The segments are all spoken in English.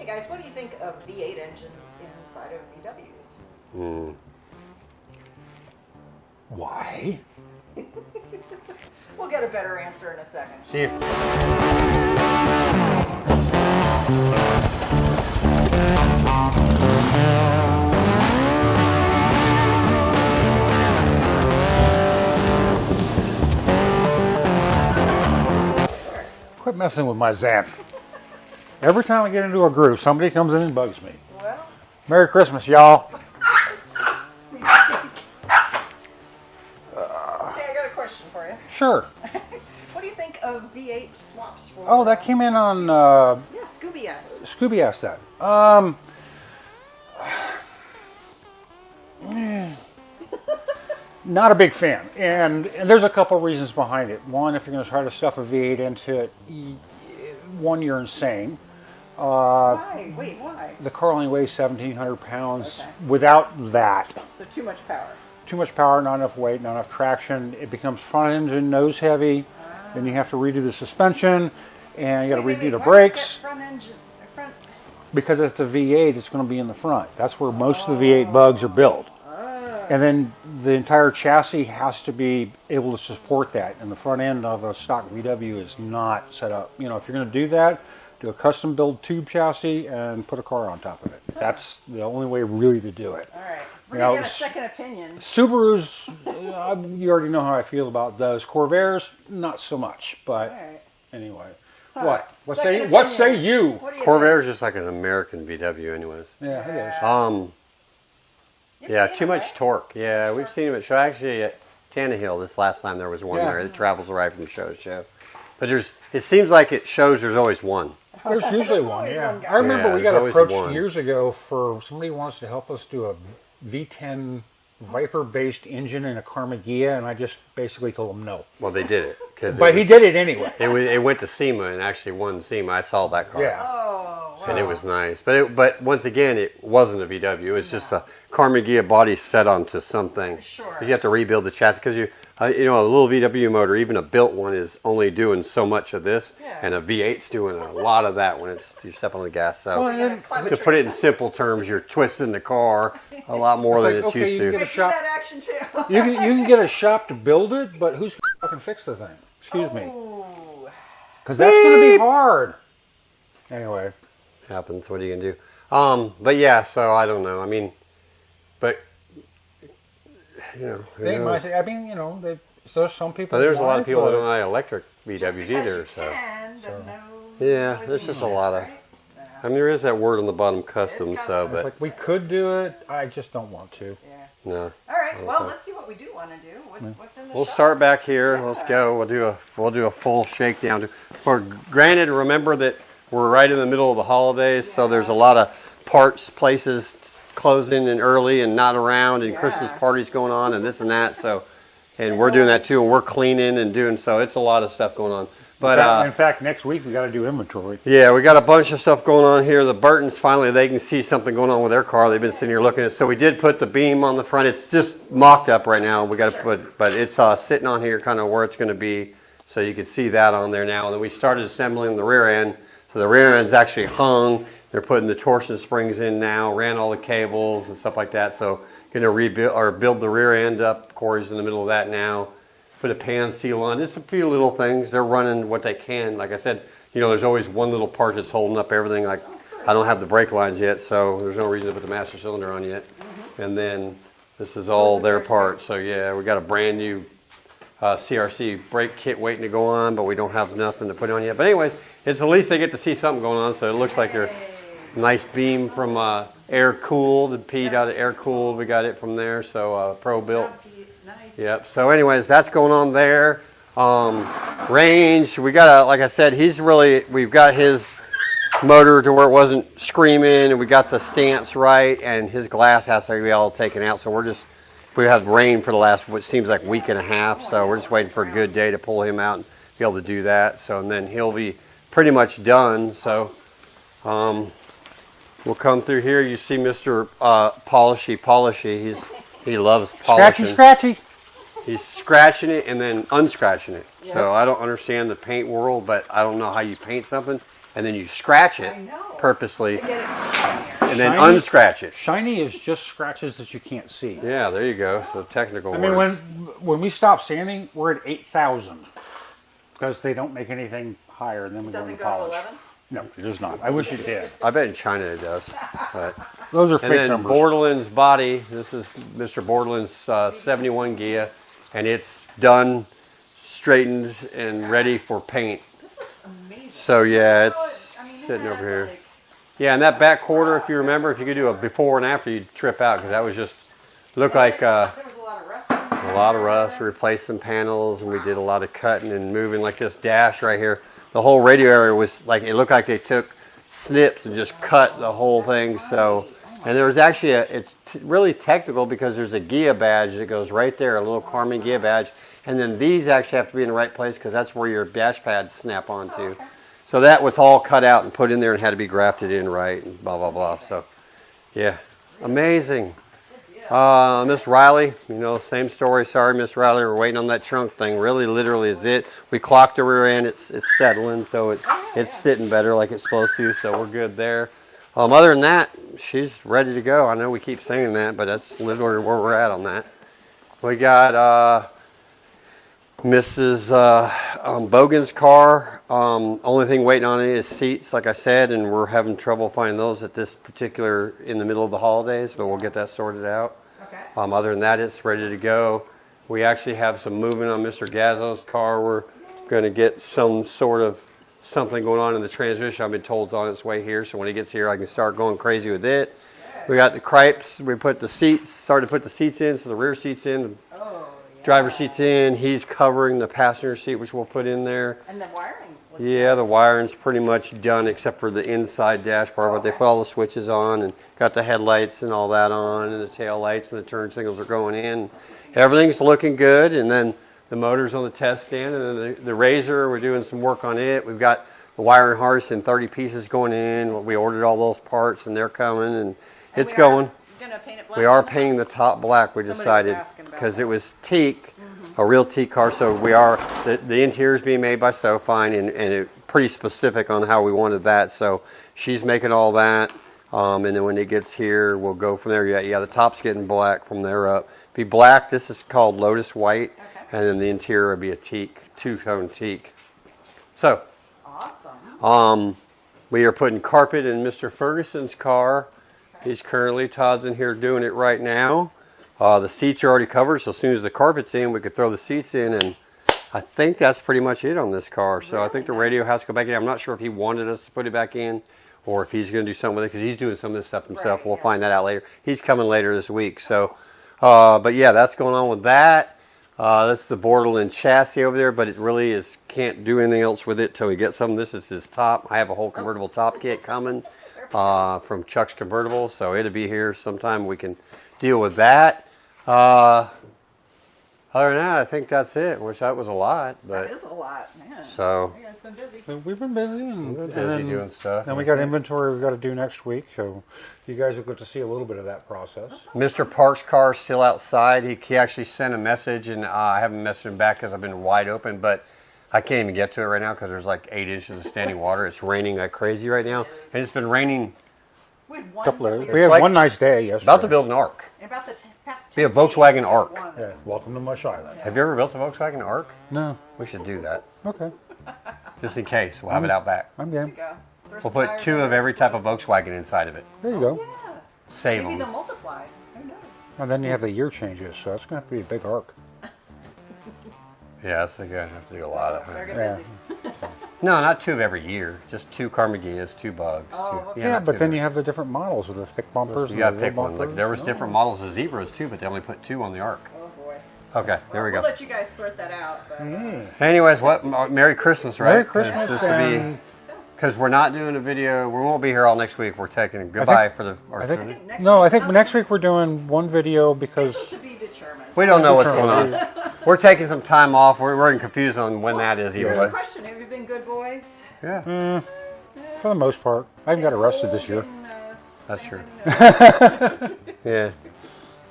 Hey guys, what do you think of V8 engines inside of VWs? Why? We'll get a better answer in a second. See if... Quit messing with my Zan. Every time I get into a groove, somebody comes in and bugs me. Well, Merry Christmas, y'all. sweet. Hey, I got a question for you. Sure. What do you think of V8 swaps for? Oh, that came in on... yeah, Scooby asked. Scooby asked that. Not a big fan, and there's a couple reasons behind it. One, if you're going to try to stuff a V8 into it, one, you're insane. Why? Wait, why? The car only weighs 1,700 pounds. Okay. Without that. So too much power. Too much power, not enough weight, not enough traction. It becomes front engine, nose heavy. Then you have to redo the suspension, and you got to redo the brakes. Front engine, front. Because it's a V8, it's going to be in the front. That's where most of the V8 bugs are built. And then the entire chassis has to be able to support that. And the front end of a stock VW is not set up. You know, if you're going to do that, do a custom build tube chassis and put a car on top of it. That's the only way really to do it. All right. We're going to get a second opinion. Subarus, you already know how I feel about those. Corvairs, not so much. But anyway. What? What say you? Corvair is just like an American VW anyways. Yeah, it is. Yeah, too much torque. Yeah, we've seen them at show. Actually, at Tannehill, this last time there was one there that travels right from show to show. But it seems like it shows there's always one. There's usually one, yeah. I remember we got approached years ago for somebody wants to help us do a V10 Viper-based engine in a Carmagia, and I just basically told them no. Well, they did it. But he did it anyway. It went to SEMA and actually won SEMA. I saw that car. Yeah. Oh, wow. And it was nice. But once again, it wasn't a VW. It was just a Carmagia body set onto something. Sure. You have to rebuild the chassis because a little VW motor, even a built one, is only doing so much of this, and a V8's doing a lot of that when you step on the gas. So to put it in simple terms, you're twisting the car a lot more than it's used to. You can get a shop to build it, but who's going to fucking fix the thing? Excuse me. Because that's going to be hard. Anyway. Happens. What are you going to do? But yeah, so I don't know. I mean, but, you know. They might say, I mean, you know, so some people. But there's a lot of people that don't like electric VWs either. Yeah, there's just a lot of. I mean, there is that word on the bottom, customs. So, but it's like we could do it. I just don't want to. Yeah. No. All right. Well, let's see what we do want to do. What's in the We'll shop? start back here. Yeah. Let's go. We'll do a full shakedown. For granted, remember that we're right in the middle of the holidays, so there's a lot of parts places closing and early and not around, and Christmas parties going on and this and that. So, and we're doing that too, and we're cleaning and doing so. It's a lot of stuff going on. But in fact, next week we got to do inventory. Yeah, we got a bunch of stuff going on here. The Burtons finally they can see something going on with their car. They've been sitting here looking at it. So we did put the beam on the front. It's just mocked up right now. We got to put, but it's sitting on here, kind of where it's going to be, so you can see that on there now. And then we started assembling the rear end. So the rear end's actually hung. They're putting the torsion springs in now. Ran all the cables and stuff like that. So going to rebuild or build the rear end up. Corey's in the middle of that now. Put a pan seal on. Just a few little things. They're running what they can. Like I said, you know, there's always one little part that's holding up everything. Like I don't have the brake lines yet, so there's no reason to put the master cylinder on yet. And then this is all their part. So yeah, we got a brand new CRC brake kit waiting to go on, but we don't have nothing to put on yet. But anyways, it's at least they get to see something going on. So it looks like your nice beam from Airkooled, the Pete out of Airkooled. We got it from there. So Pro built. Yep. So anyways, that's going on there. Range, we got like I said, we've got his motor to where it wasn't screaming, and we got the stance right, and his glass has to be all taken out. So we had rain for the last, what seems like week and a half. So we're just waiting for a good day to pull him out and be able to do that. So, and then he'll be pretty much done. So, we'll come through here. You see Mr. Polishy. He loves polishing. Scratchy. He's scratching it and then unscratching it. Yep. So I don't understand the paint world, but I don't know how you paint something and then you scratch it I know. purposely, To get it shinier. and then Shiny? unscratch it. Shiny is just scratches that you can't see. Yeah, there you go. So technical I mean, words. when we stop sanding, we're at 8,000 because they don't make anything higher, and then we go Doesn't into go to polish. 11? No, it does not. I wish it did. I bet in China it does. But. Those are And fake then numbers. Bordeline's body. This is Mr. Bordeline's 71 Gia, and it's done, straightened, and ready for paint. This looks amazing. So yeah, Oh, it's I mean, it sitting has, over here. like, Yeah, and that back quarter, if you remember, if you could do a before and after, you'd trip out because that was just looked like there was a lot of rust. a lot of rust. We replaced some panels, and we did a lot of cutting and moving. Like this dash right here, the whole radio area was like it looked like they took snips and just cut the whole thing. So, and there was actually it's really technical because there's a Gia badge that goes right there, a little Carmen Gia badge, and then these actually have to be in the right place because that's where your dash pads snap onto. So that was all cut out and put in there and had to be grafted in right and blah, blah, blah. So, yeah, amazing. Miss Riley, you know, same story. Sorry, Miss Riley, we're waiting on that trunk thing. Really, literally is it. We clocked the rear end. It's settling, so it's sitting better like it's supposed to, so we're good there. Other than that, she's ready to go. I know we keep saying that, but that's literally where we're at on that. We got Mrs. Boggan's car. Only thing waiting on it is seats, like I said, and we're having trouble finding those at this particular in the middle of the holidays, but we'll get that sorted out. Okay. Other than that, it's ready to go. We actually have some movement on Mr. Gazzo's car. We're going to get some sort of something going on in the transmission. I've been told it's on its way here, so when it gets here, I can start going crazy with it. We got the Cripes. We put the seats, started to put the seats in, so the rear seats in, Oh, yeah. driver seats in. He's covering the passenger seat, which we'll put in there. And the wiring. looks Yeah, the wiring's pretty much done except for the inside dash part, but they put all the switches on and got the headlights and all that on, and the tail lights and the turn signals are going in. Everything's looking good, and then the motor's on the test stand, and then the Razor, we're doing some work on it. We've got the wiring harness in 30 pieces going in. We ordered all those parts, and they're coming, and it's going. Gonna paint it black? We are painting the top black, we Somebody was decided, asking about because that. it was teak, a real teak car, so we are, the interior is being made by SoFine, and it pretty specific on how we wanted that, so she's making all that, and then when it gets here, we'll go from there. Yeah, the top's getting black from there up. Be black, this is called Lotus White, and then the interior will be a teak, two-tone teak. So, Awesome. we are putting carpet in Mr. Ferguson's car. He's currently, Todd's in here doing it right now. The seats are already covered, so as soon as the carpet's in, we could throw the seats in, and I think that's pretty much it on this car. So I think the radio has to go back in. I'm not sure if he wanted us to put it back in or if he's going to do something with it because he's doing some of this stuff himself. Right, We'll yeah. find that out later. He's coming later this week. So, but yeah, that's going on with that. That's the Bordeline chassis over there, but it really is can't do anything else with it till we get some. This is his top. I have a whole convertible top kit coming from Chuck's Convertible, so it'll be here sometime. We can deal with that. Other than that, I think that's it. Which that was a lot, but That is a lot, man. so You guys been busy. So we've been busy, and, we're and busy then, doing stuff. then we got inventory we've got to do next week, so you guys will get to see a little bit of that process. Mr. Park's car is still outside. He actually sent a message, and I haven't messaged him back because I've been wide open, but I can't even get to it right now because there's like 8 inches of standing water. It's raining like crazy right now, and it's been raining. We had one Couple of, clear we had like- one nice day yesterday. About to build an Ark. in about the past Be a 10 Volkswagen days, Ark. one. Yeah, welcome to Mush Island. Have you ever built a Volkswagen Ark? No. We should do that Okay. just in case. We'll have it out back. I'm There you game. go. Throw We'll some put tires 2 on of it. every type of Volkswagen inside of it. There you go. Yeah. Save Maybe they'll them. multiply. Who knows? And then you have the year changes, so that's going to have to be a big arc. Yeah, that's going to have to do a lot of Better it. get Yeah. busy. No, not 2 of every year. Just 2 Carmageas, 2 Bugs. Oh, 2. okay. Yeah, not but 2 then every- you have the different models with the thick bumpers. You and gotta the pick low one. Like bumpers. there was No. different models of zebras too, but they only put 2 on the Ark. Oh boy. Okay, there we We'll go. let you guys sort that out. But, Anyways, what? Merry Christmas, right? Merry Christmas, This will be and because we're not doing a video. We won't be here all next week. We're taking goodbye for the. I think- next no, I week's think not- next week we're doing one video Scheduled because to be determined. we don't know what's going Determined. on. We're taking some time off. We're confused on when that is even. Here's the But question: have you been good boys? yeah, for the most part, I haven't got arrested this year. That's Santa true. knows. yeah,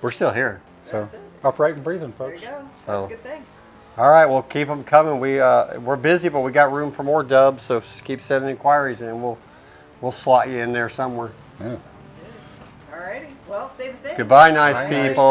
we're still here. So upright and breathing, There folks. you go. That's So- a good thing. All right, well, keep them coming. We're busy, but we got room for more dubs, so just keep sending inquiries, and we'll slot you in there somewhere. Yeah. Alrighty. Well, say the thing. Goodbye, nice Bye, nice people.